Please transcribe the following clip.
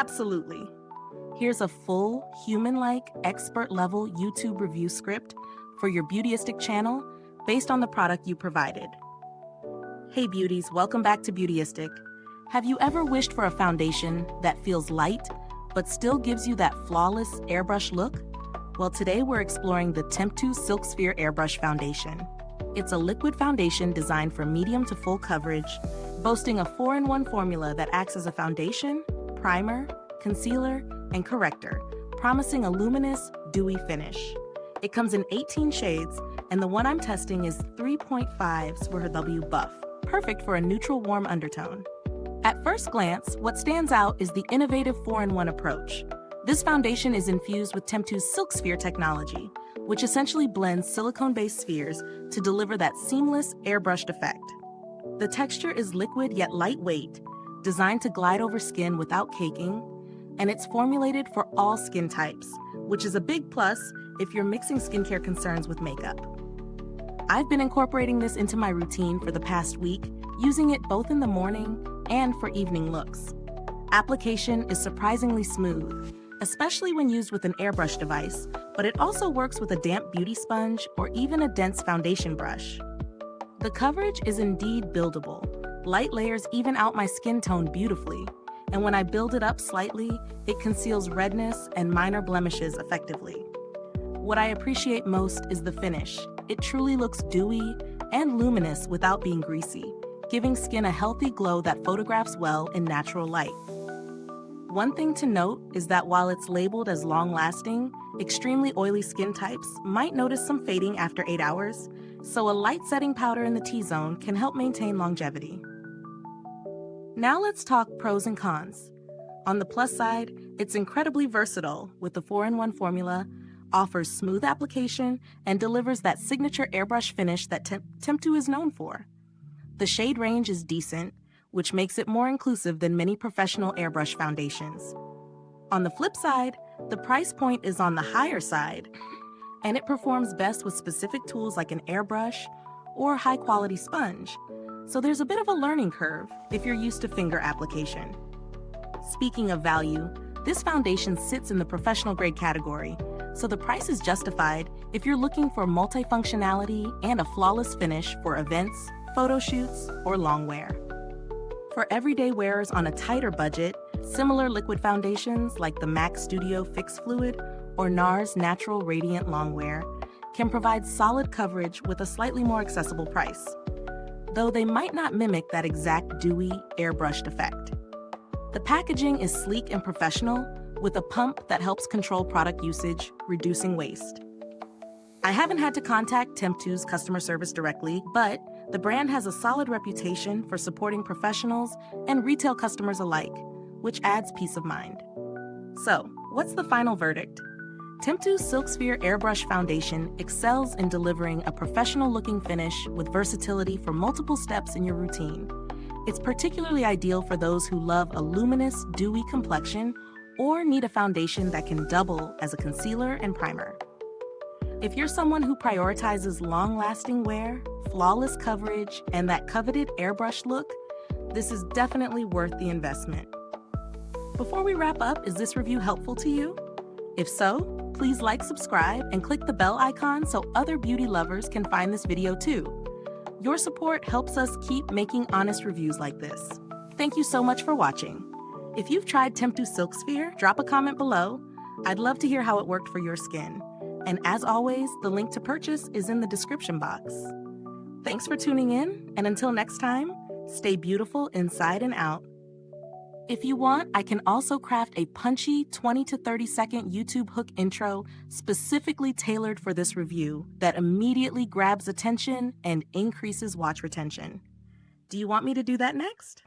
Absolutely. Here's a full, human-like, expert-level YouTube review script for your Beautyistic channel based on the product you provided. Hey beauties, welcome back to Beautyistic. Have you ever wished for a foundation that feels light, but still gives you that flawless airbrush look? Well, today we're exploring the TEMPTU SilkSphere Airbrush Foundation. It's a liquid foundation designed for medium to full coverage, boasting a 4-in-1 formula that acts as a foundation, primer, concealer, and corrector, promising a luminous, dewy finish. It comes in 18 shades, and the one I'm testing is 3.5 W Buff, perfect for a neutral warm undertone. At first glance, what stands out is the innovative 4-in-1 approach. This foundation is infused with TEMPTU's SilkSphere technology, which essentially blends silicone-based spheres to deliver that seamless, airbrushed effect. The texture is liquid yet lightweight, designed to glide over skin without caking, and it's formulated for all skin types, which is a big plus if you're mixing skincare concerns with makeup. I've been incorporating this into my routine for the past week, using it both in the morning and for evening looks. Application is surprisingly smooth, especially when used with an airbrush device, but it also works with a damp beauty sponge or even a dense foundation brush. The coverage is indeed buildable. Light layers even out my skin tone beautifully, and when I build it up slightly, it conceals redness and minor blemishes effectively. What I appreciate most is the finish. It truly looks dewy and luminous without being greasy, giving skin a healthy glow that photographs well in natural light. One thing to note is that while it's labeled as long-lasting, extremely oily skin types might notice some fading after 8 hours, so a light setting powder in the T-zone can help maintain longevity. Now let's talk pros and cons. On the plus side, it's incredibly versatile with the 4-in-1 formula, offers smooth application, and delivers that signature airbrush finish that TEMPTU is known for. The shade range is decent, which makes it more inclusive than many professional airbrush foundations. On the flip side, the price point is on the higher side, and it performs best with specific tools like an airbrush or high-quality sponge. So there's a bit of a learning curve if you're used to finger application. Speaking of value, this foundation sits in the professional grade category, so the price is justified if you're looking for multifunctionality and a flawless finish for events, photo shoots, or long wear. For everyday wearers on a tighter budget, similar liquid foundations like the MAC Studio Fix Fluid or NARS Natural Radiant Longwear can provide solid coverage with a slightly more accessible price, though they might not mimic that exact dewy, airbrushed effect. The packaging is sleek and professional, with a pump that helps control product usage, reducing waste. I haven't had to contact TEMPTU's customer service directly, but the brand has a solid reputation for supporting professionals and retail customers alike, which adds peace of mind. So, what's the final verdict? TEMPTU SilkSphere Airbrush Foundation excels in delivering a professional-looking finish with versatility for multiple steps in your routine. It's particularly ideal for those who love a luminous, dewy complexion or need a foundation that can double as a concealer and primer. If you're someone who prioritizes long-lasting wear, flawless coverage, and that coveted airbrush look, this is definitely worth the investment. Before we wrap up, is this review helpful to you? If so, please like, subscribe, and click the bell icon so other beauty lovers can find this video too. Your support helps us keep making honest reviews like this. Thank you so much for watching. If you've tried TEMPTU SilkSphere, drop a comment below. I'd love to hear how it worked for your skin. And as always, the link to purchase is in the description box. Thanks for tuning in, and until next time, stay beautiful inside and out. If you want, I can also craft a punchy 20 to 30 second YouTube hook intro specifically tailored for this review that immediately grabs attention and increases watch retention. Do you want me to do that next?